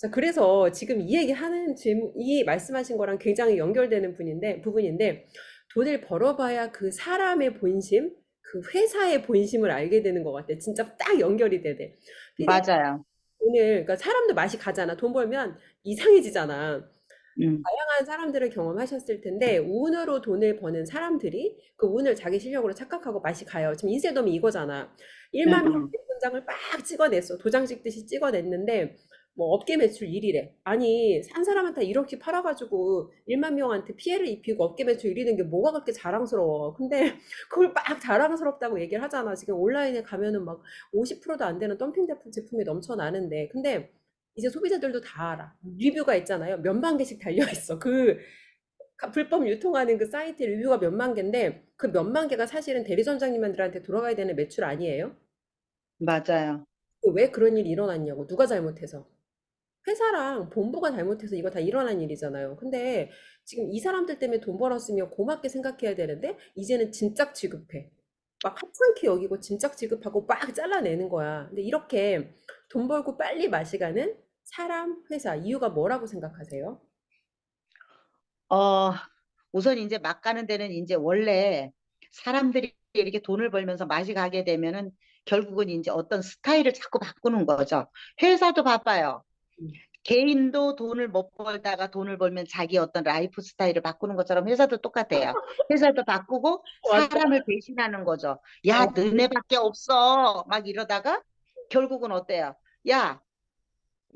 자, 그래서 지금 이 얘기하는 질문, 이 말씀하신 거랑 굉장히 연결되는 부분인데, 돈을 벌어봐야 그 사람의 본심, 그 회사의 본심을 알게 되는 것 같아. 진짜 딱 연결이 되네. 피디님, 맞아요. 오늘, 그러니까 사람도 맛이 가잖아. 돈 벌면 이상해지잖아. 음, 다양한 사람들을 경험하셨을 텐데, 운으로 돈을 버는 사람들이 그 운을 자기 실력으로 착각하고 맛이 가요. 지금 인쇄덤이 이거잖아. 1만 명 음. 통장을 막 찍어냈어. 도장 찍듯이 찍어냈는데, 뭐 업계 매출 1위래. 아니, 한 사람한테 1억씩 팔아가지고 1만 명한테 피해를 입히고 업계 매출 1위는 게 뭐가 그렇게 자랑스러워. 근데 그걸 막 자랑스럽다고 얘기를 하잖아. 지금 온라인에 가면은 막 50%도 안 되는 덤핑 제품이 넘쳐나는데. 근데 이제 소비자들도 다 알아. 리뷰가 있잖아요. 몇만 개씩 달려 있어. 그 불법 유통하는 그 사이트 리뷰가 몇만 개인데 그 몇만 개가 사실은 대리점장님들한테 돌아가야 되는 매출 아니에요? 맞아요. 왜 그런 일이 일어났냐고. 누가 잘못해서. 회사랑 본부가 잘못해서 이거 다 일어난 일이잖아요. 근데 지금 이 사람들 때문에 돈 벌었으면 고맙게 생각해야 되는데 이제는 진작 지급해. 막 하찮게 여기고 진작 지급하고 막 잘라내는 거야. 근데 이렇게 돈 벌고 빨리 마시가는 사람, 회사 이유가 뭐라고 생각하세요? 어, 우선 이제 막 가는 데는 이제 원래 사람들이 이렇게 돈을 벌면서 맛이 가게 되면은 결국은 이제 어떤 스타일을 자꾸 바꾸는 거죠. 회사도 바빠요. 음, 개인도 돈을 못 벌다가 돈을 벌면 자기 어떤 라이프 스타일을 바꾸는 것처럼 회사도 똑같아요. 회사도 바꾸고 맞아. 사람을 배신하는 거죠. 야, 어, 너네밖에 없어. 막 이러다가 결국은 어때요? 야,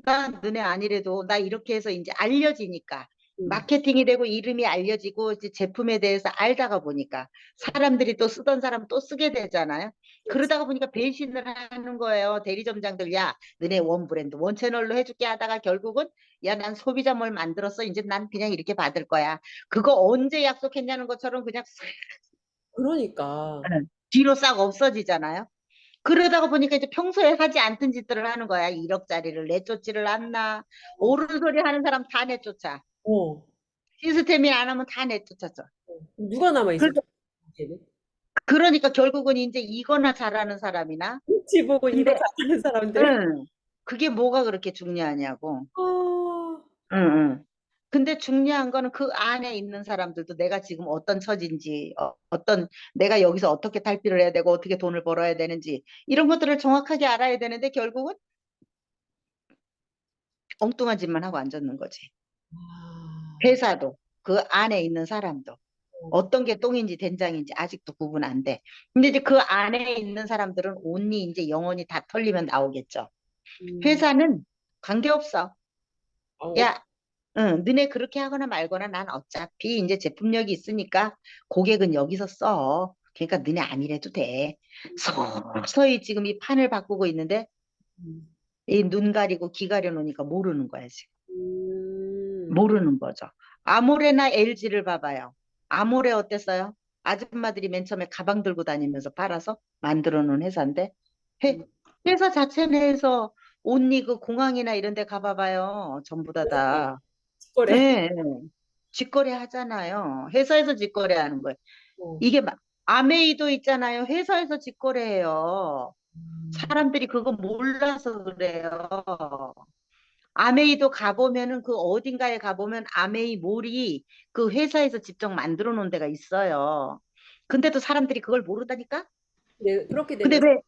나 너네 아니래도 나 이렇게 해서 이제 알려지니까 음, 마케팅이 되고 이름이 알려지고 이제 제품에 대해서 알다가 보니까 사람들이 또 쓰던 사람 또 쓰게 되잖아요. 그렇지. 그러다가 보니까 배신을 하는 거예요. 대리점장들 야 너네 원 브랜드 원 채널로 해줄게 하다가 결국은 야 난 소비자몰 만들었어. 이제 난 그냥 이렇게 받을 거야. 그거 언제 약속했냐는 것처럼 그냥 싹 그러니까. 뒤로 싹 없어지잖아요. 그러다가 보니까 이제 평소에 하지 않던 짓들을 하는 거야. 1억짜리를 내쫓지를 않나. 어, 옳은 소리 하는 사람 다 내쫓아. 어, 시스템이 안 하면 다 내쫓았죠. 누가 남아 있어? 그러니까, 그러니까 결국은 이제 이거나 잘하는 사람이나. 눈치 보고 이거 근데, 잘하는 사람들. 응, 그게 뭐가 그렇게 중요하냐고. 아, 응, 응. 근데 중요한 거는 그 안에 있는 사람들도 내가 지금 어떤 처지인지, 어떤, 내가 여기서 어떻게 탈피를 해야 되고, 어떻게 돈을 벌어야 되는지, 이런 것들을 정확하게 알아야 되는데, 결국은 엉뚱한 짓만 하고 앉았는 거지. 아, 회사도 그 안에 있는 사람도 어떤 게 똥인지 된장인지 아직도 구분 안 돼. 근데 이제 그 안에 있는 사람들은 온리 이제 영혼이 다 털리면 나오겠죠. 음, 회사는 관계없어. 어, 야, 응, 너네 그렇게 하거나 말거나 난 어차피 이제 제품력이 있으니까 고객은 여기서 써. 그러니까 너네 아니래도 돼. 서서히 지금 이 판을 바꾸고 있는데 음, 이 눈 가리고 귀 가려 놓으니까 모르는 거야 지금. 음, 모르는 거죠. 아모레나 LG를 봐봐요. 아모레 어땠어요? 아줌마들이 맨 처음에 가방 들고 다니면서 팔아서 만들어 놓은 회사인데 회, 음, 회사 자체내에서 온리 그 공항이나 이런 데 가봐봐요. 전부 다. 거래. 예, 직거래 하잖아요. 회사에서 직거래 하는 거예요. 어, 이게 아메이도 있잖아요. 회사에서 직거래해요. 음, 사람들이 그거 몰라서 그래요. 아메이도 가보면은 그 어딘가에 가보면 아메이 몰이 그 회사에서 직접 만들어 놓은 데가 있어요. 근데도 사람들이 그걸 모르다니까? 네, 그렇게 근데 되면 왜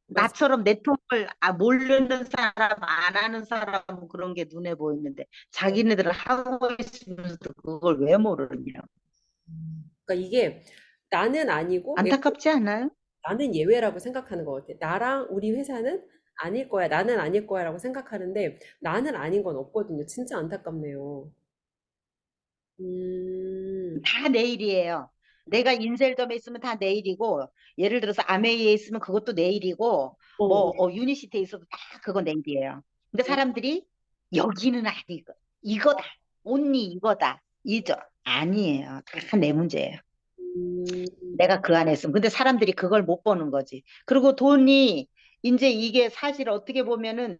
말씀, 나처럼 네트워크를 모르는 사람, 안 하는 사람은 그런 게 눈에 보이는데 자기네들은 하고 있으면서도 그걸 왜 모르느냐. 그러니까 이게 나는 아니고 왜 안타깝지 않아요? 나는 예외라고 생각하는 것 같아. 나랑 우리 회사는 아닐 거야. 나는 아닐 거야라고 생각하는데 나는 아닌 건 없거든요. 진짜 안타깝네요. 음, 다 내일이에요. 내가 인셀덤에 있으면 다 내일이고, 예를 들어서 아메이에 있으면 그것도 내일이고, 어, 뭐 유니시티에 있어도 다 그거 내일이에요. 근데 어, 사람들이 여기는 아니고 이거다, 온리 이거다, 이죠 아니에요. 다 내 문제예요. 음, 내가 그 안에 있으면. 근데 사람들이 그걸 못 보는 거지. 그리고 돈이 이제 이게 사실 어떻게 보면은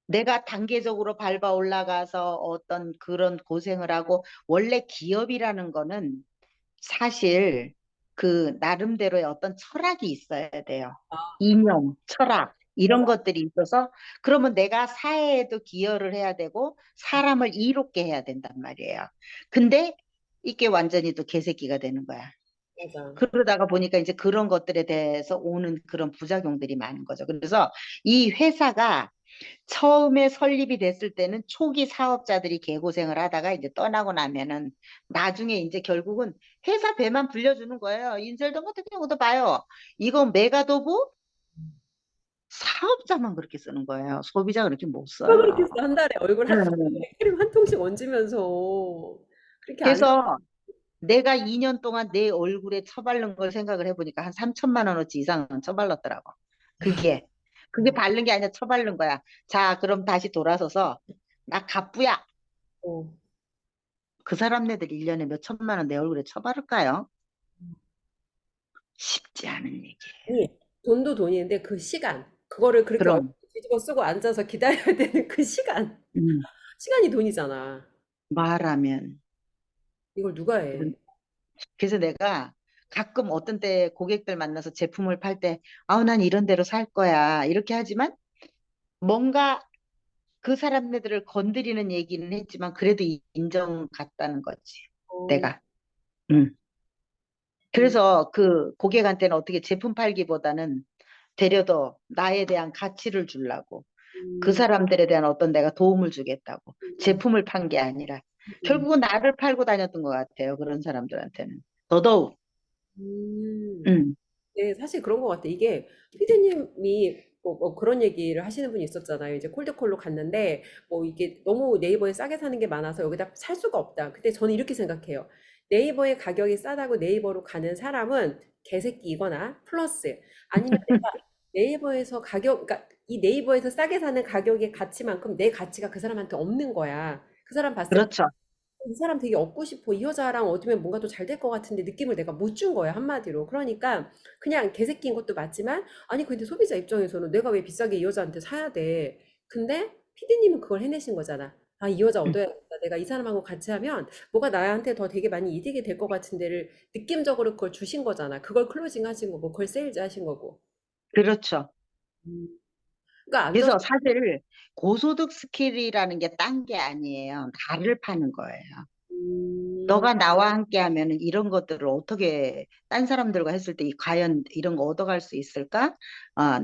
내가 단계적으로 밟아 올라가서 어떤 그런 고생을 하고 원래 기업이라는 거는 사실 그 나름대로의 어떤 철학이 있어야 돼요. 이념, 철학. 이런 것들이 있어서 그러면 내가 사회에도 기여를 해야 되고 사람을 이롭게 해야 된단 말이에요. 근데 이게 완전히 또 개새끼가 되는 거야. 맞아. 그러다가 보니까 이제 그런 것들에 대해서 오는 그런 부작용들이 많은 거죠. 그래서 이 회사가 처음에 설립이 됐을 때는 초기 사업자들이 개고생을 하다가 이제 떠나고 나면은 나중에 이제 결국은 회사 배만 불려주는 거예요. 인셀동 같은 경우도 봐요. 이건 메가도브 사업자만 그렇게 쓰는 거예요. 소비자 그렇게 못 누가 써요. 그렇게 한 달에 얼굴 한 음. 크림 한 통씩 얹으면서 그렇게 안 그래서 내가 2년 동안 내 얼굴에 처바른 걸 생각을 해보니까 한 3천만 원어치 이상은 처발랐더라고. 그게. 그게 바른 게 아니라 처바른 거야. 자, 그럼 다시 돌아서서 나 갑부야. 어. 그 사람네들 1년에 몇 천만 원 내 얼굴에 처바를까요? 쉽지 않은 얘기. 아니, 돈도 돈인데 그 시간, 그거를 그렇게 얼굴 그럼, 뒤집어 쓰고 앉아서 기다려야 되는 그 시간, 음, 시간이 돈이잖아. 말하면. 이걸 누가 해? 그래서 내가 가끔 어떤 때 고객들 만나서 제품을 팔 때, 아우, 난 이런 대로 살 거야. 이렇게 하지만 뭔가 그 사람네들을 건드리는 얘기는 했지만 그래도 인정 같다는 거지. 어, 내가. 음. 음, 그래서 그 고객한테는 어떻게 제품 팔기보다는 되려 더 나에 대한 가치를 주려고. 그 음, 사람들에 대한 어떤 내가 도움을 주겠다고. 음, 제품을 판 게 아니라. 음, 결국은 나를 팔고 다녔던 것 같아요. 그런 사람들한테는. 더더욱. 음. 음, 네, 사실 그런 것 같아. 이게 피디님이 뭐 그런 얘기를 하시는 분이 있었잖아요. 이제 콜드콜로 갔는데 뭐 이게 너무 네이버에 싸게 사는 게 많아서 여기다 살 수가 없다. 근데 저는 이렇게 생각해요. 네이버의 가격이 싸다고 네이버로 가는 사람은 개새끼이거나 플러스 아니면 내가 네이버에서 그러니까 이 네이버에서 싸게 사는 가격의 가치만큼 내 가치가 그 사람한테 없는 거야. 그 사람 봤을 때 그렇죠. 이 사람 되게 얻고 싶어. 이 여자랑 얻으면 뭔가 더 잘 될 것 같은데 느낌을 내가 못 준 거야, 한마디로. 그러니까 그냥 개새끼인 것도 맞지만, 아니, 근데 소비자 입장에서는 내가 왜 비싸게 이 여자한테 사야 돼? 근데 피디님은 그걸 해내신 거잖아. 아, 이 여자 음, 얻어야겠다. 내가 이 사람하고 같이 하면 뭐가 나한테 더 되게 많이 이득이 될 것 같은데를 느낌적으로 그걸 주신 거잖아. 그걸 클로징 하신 거고, 그걸 세일즈 하신 거고. 그렇죠. 음. 그러니까 안 좋아서, 그래서 사실 고소득 스킬이라는 게 딴 게 아니에요. 나를 파는 거예요. 음, 너가 나와 함께 하면은 이런 것들을 어떻게 딴 사람들과 했을 때 과연 이런 거 얻어갈 수 있을까?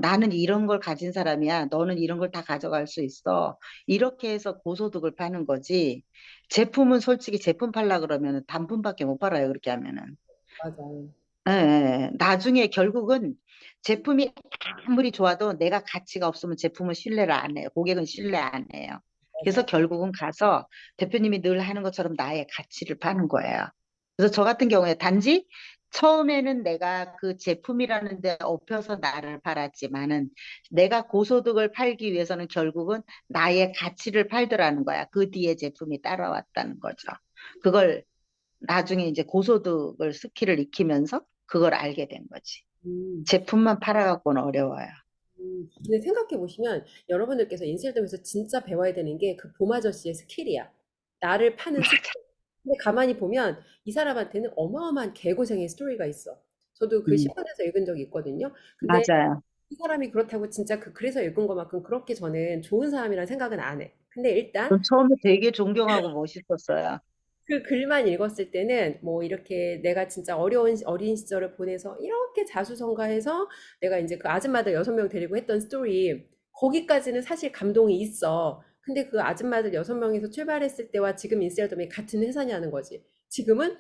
나는 이런 걸 가진 사람이야. 너는 이런 걸 다 가져갈 수 있어. 이렇게 해서 고소득을 파는 거지. 제품은 솔직히 제품 팔라 그러면은 단품밖에 못 팔아요. 그렇게 하면은. 맞아. 예, 예. 나중에 결국은 제품이 아무리 좋아도 내가 가치가 없으면 제품은 신뢰를 안 해요. 고객은 신뢰 안 해요. 그래서 맞아. 결국은 가서 대표님이 늘 하는 것처럼 나의 가치를 파는 거예요. 그래서 저 같은 경우에 단지 처음에는 내가 그 제품이라는 데 업혀서 나를 팔았지만은 내가 고소득을 팔기 위해서는 결국은 나의 가치를 팔더라는 거야. 그 뒤에 제품이 따라왔다는 거죠. 그걸 나중에 이제 고소득을 스킬을 익히면서 그걸 알게 된 거지. 음. 제품만 팔아갖고는 어려워요. 근데 생각해 보시면 여러분들께서 인셀점에서 진짜 배워야 되는 게 그 봄 아저씨의 스킬이야. 나를 파는 스킬. 근데 가만히 보면 이 사람한테는 어마어마한 개고생의 스토리가 있어. 저도 그 음, 신문에서 읽은 적이 있거든요. 근데 맞아요. 이 사람이 그렇다고 진짜 그래서 읽은 것만큼 그렇게 저는 좋은 사람이라는 생각은 안 해. 근데 일단 전 처음에 되게 존경하고 멋있었어요. 그 글만 읽었을 때는 뭐 이렇게 내가 진짜 어려운 어린 시절을 보내서 이렇게 자수성가해서 내가 이제 그 아줌마들 6명 데리고 했던 스토리 거기까지는 사실 감동이 있어. 근데 그 아줌마들 6명에서 출발했을 때와 지금 인셀덤이 같은 회사냐는 거지. 지금은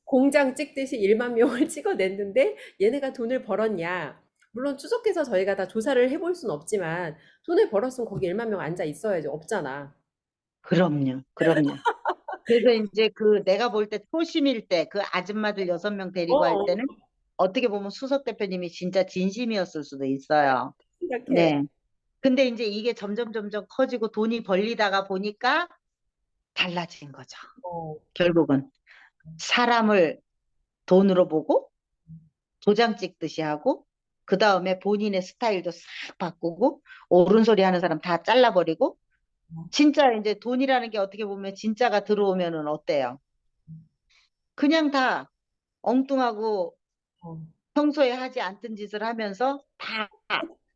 공장 찍듯이 1만 명을 찍어냈는데 얘네가 돈을 벌었냐. 물론 추적해서 저희가 다 조사를 해볼 수는 없지만 돈을 벌었으면 거기 1만 명 앉아 있어야지. 없잖아. 그럼요, 그럼요. 그래서 이제 그 내가 볼 때 초심일 때 그 아줌마들 6명 어, 데리고 할 어, 때는 어떻게 보면 수석 대표님이 진짜 진심이었을 수도 있어요. 생각해. 네. 근데 이제 이게 점점 커지고 돈이 벌리다가 보니까 달라진 거죠. 어. 결국은 사람을 돈으로 보고 도장 찍듯이 하고 그 다음에 본인의 스타일도 싹 바꾸고 옳은 소리 하는 사람 다 잘라버리고 진짜 이제 돈이라는 게 어떻게 보면 진짜가 들어오면은 어때요? 그냥 다 엉뚱하고 어. 평소에 하지 않던 짓을 하면서 다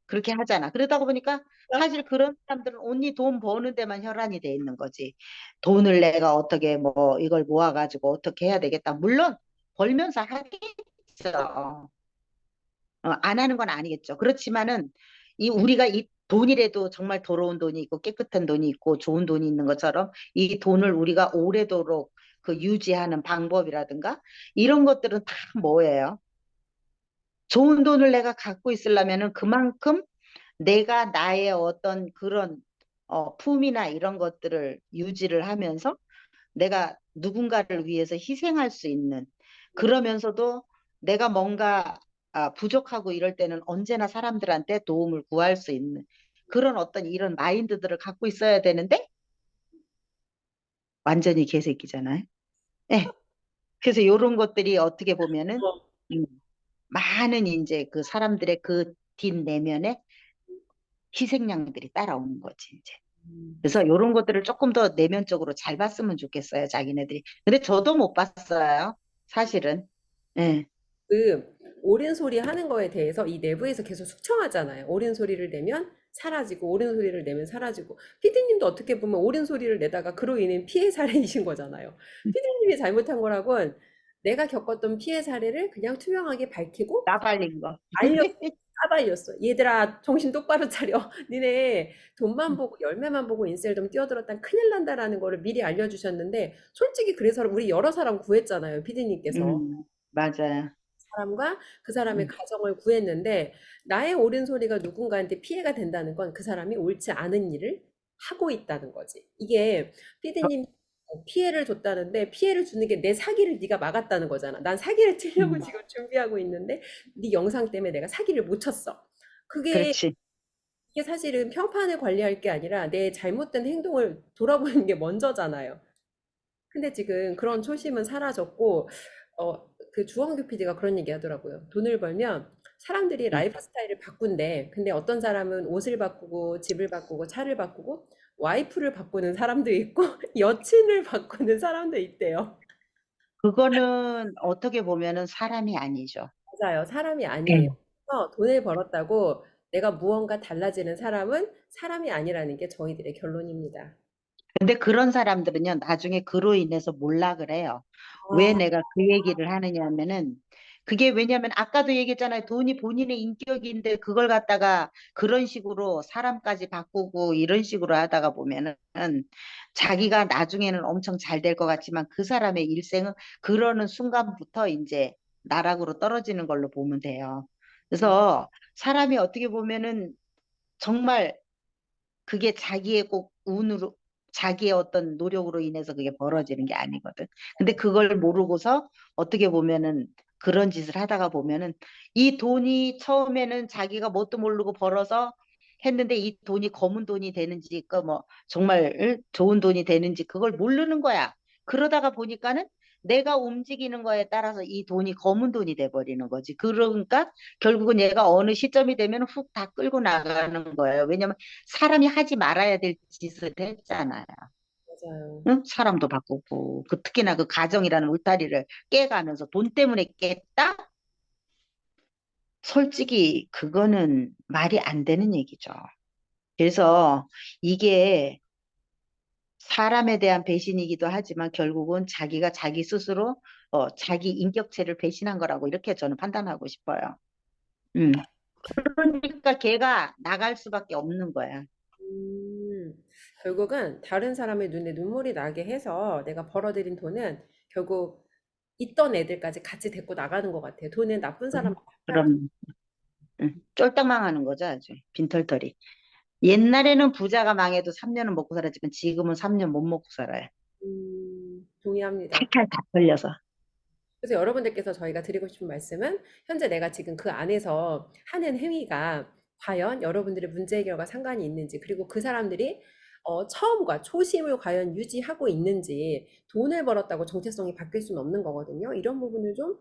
그렇게 하잖아. 그러다 보니까 사실 그런 사람들은 온리 돈 버는 데만 혈안이 돼 있는 거지. 돈을 내가 어떻게 뭐 이걸 모아가지고 어떻게 해야 되겠다. 물론 벌면서 하겠죠. 안 하는 건 아니겠죠. 그렇지만은 이 우리가 이 돈이라도 정말 더러운 돈이 있고 깨끗한 돈이 있고 좋은 돈이 있는 것처럼 이 돈을 우리가 오래도록 그 유지하는 방법이라든가 이런 것들은 다 뭐예요? 좋은 돈을 내가 갖고 있으려면은 그만큼 내가 나의 어떤 그런 품이나 이런 것들을 유지를 하면서 내가 누군가를 위해서 희생할 수 있는 그러면서도 내가 뭔가 부족하고 이럴 때는 언제나 사람들한테 도움을 구할 수 있는 그런 어떤 이런 마인드들을 갖고 있어야 되는데 완전히 개새끼잖아요. 네. 그래서 이런 것들이 어떻게 보면은 어. 음, 많은 이제 그 사람들의 그 뒷내면에 희생양들이 따라오는 거지 이제. 음. 그래서 이런 것들을 조금 더 내면적으로 잘 봤으면 좋겠어요, 자기네들이. 근데 저도 못 봤어요, 사실은. 예. 그 옳은 소리 하는 거에 대해서 이 내부에서 계속 숙청하잖아요. 옳은 소리를 내면 사라지고 옳은 소리를 내면 사라지고. 피디님도 어떻게 보면 옳은 소리를 내다가 그로 인해 피해 사례이신 거잖아요. 피디님이 잘못한 거라곤 내가 겪었던 피해 사례를 그냥 투명하게 밝히고 나발린 거. 알려 까발렸어. 얘들아 정신 똑바로 차려. 니네 돈만 보고 열매만 보고 인셀덤 뛰어들었단 큰일 난다라는 거를 미리 알려주셨는데 솔직히 그래서 우리 여러 사람 구했잖아요. 피디님께서. 맞아요. 사람과 그 사람의 음, 가정을 구했는데 나의 옳은 소리가 누군가한테 피해가 된다는 건 그 사람이 옳지 않은 일을 하고 있다는 거지. 이게 피디님 피해를 줬다는데 피해를 주는 게 내 사기를 네가 막았다는 거잖아. 난 사기를 치려고 음, 지금 준비하고 있는데 네 영상 때문에 내가 사기를 못 쳤어. 그게 그렇지. 이게 사실은 평판을 관리할 게 아니라 내 잘못된 행동을 돌아보는 게 먼저잖아요. 근데 지금 그런 초심은 사라졌고, 그 주원규 PD가 그런 얘기 하더라고요. 돈을 벌면 사람들이 음. 라이프 스타일을 바꾼대. 근데 어떤 사람은 옷을 바꾸고, 집을 바꾸고, 차를 바꾸고, 와이프를 바꾸는 사람도 있고, 여친을 바꾸는 사람도 있대요. 그거는 어떻게 보면은 사람이 아니죠. 맞아요. 사람이 아니에요. 음. 그래서 돈을 벌었다고 내가 무언가 달라지는 사람은 사람이 아니라는 게 저희들의 결론입니다. 근데 그런 사람들은요, 나중에 그로 인해서 몰락을 해요. 왜 아, 내가 그 얘기를 하느냐 하면은, 그게 왜냐면 아까도 얘기했잖아요. 돈이 본인의 인격인데 그걸 갖다가 그런 식으로 사람까지 바꾸고 이런 식으로 하다가 보면은 자기가 나중에는 엄청 잘 될 것 같지만 그 사람의 일생은 그러는 순간부터 이제 나락으로 떨어지는 걸로 보면 돼요. 그래서 사람이 어떻게 보면은 정말 그게 자기의 꼭 운으로, 자기의 어떤 노력으로 인해서 그게 벌어지는 게 아니거든. 근데 그걸 모르고서 어떻게 보면은 그런 짓을 하다가 보면은 이 돈이 처음에는 자기가 뭣도 모르고 벌어서 했는데 이 돈이 검은 돈이 되는지, 그 뭐 정말 좋은 돈이 되는지 그걸 모르는 거야. 그러다가 보니까는 내가 움직이는 거에 따라서 이 돈이 검은 돈이 돼 버리는 거지. 그러니까 결국은 얘가 어느 시점이 되면 훅 다 끌고 나가는 거예요. 왜냐면 사람이 하지 말아야 될 짓을 했잖아요. 맞아요. 응? 사람도 바꾸고 그 특히나 그 가정이라는 울타리를 깨가면서 돈 때문에 깼다? 솔직히 그거는 말이 안 되는 얘기죠. 그래서 이게 사람에 대한 배신이기도 하지만 결국은 자기가 자기 스스로 자기 인격체를 배신한 거라고 이렇게 저는 판단하고 싶어요. 음. 그러니까 걔가 나갈 수밖에 없는 거야. 음, 결국은 다른 사람의 눈에 눈물이 나게 해서 내가 벌어들인 돈은 결국 있던 애들까지 같이 데리고 나가는 것 같아요. 돈은 나쁜 사람 탓하기. 그럼 쫄딱 망하는 거죠, 아주 빈털터리. 옛날에는 부자가 망해도 3년은 먹고 살았지만 지금은 3년 못 먹고 살아요. 동의합니다. 탈탈 다 털려서. 그래서 여러분들께서 저희가 드리고 싶은 말씀은 현재 내가 지금 그 안에서 하는 행위가 과연 여러분들의 문제 해결과 상관이 있는지, 그리고 그 사람들이 처음과 초심을 과연 유지하고 있는지, 돈을 벌었다고 정체성이 바뀔 수는 없는 거거든요. 이런 부분을 좀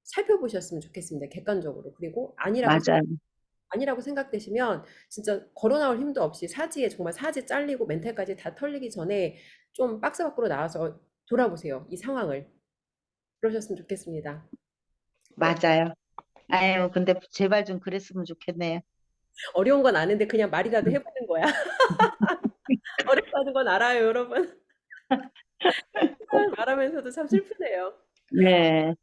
살펴보셨으면 좋겠습니다. 객관적으로. 그리고 맞아요. 아니라고 생각되시면 진짜 걸어 나올 힘도 없이 사지에 정말 사지 잘리고 멘탈까지 다 털리기 전에 좀 박스 밖으로 나와서 돌아보세요. 이 상황을. 그러셨으면 좋겠습니다. 네. 맞아요. 아유, 근데 제발 좀 그랬으면 좋겠네요. 어려운 건 아는데 그냥 말이라도 해보는 거야. 어렵다는 건 알아요, 여러분. 말하면서도 참 슬프네요. 네.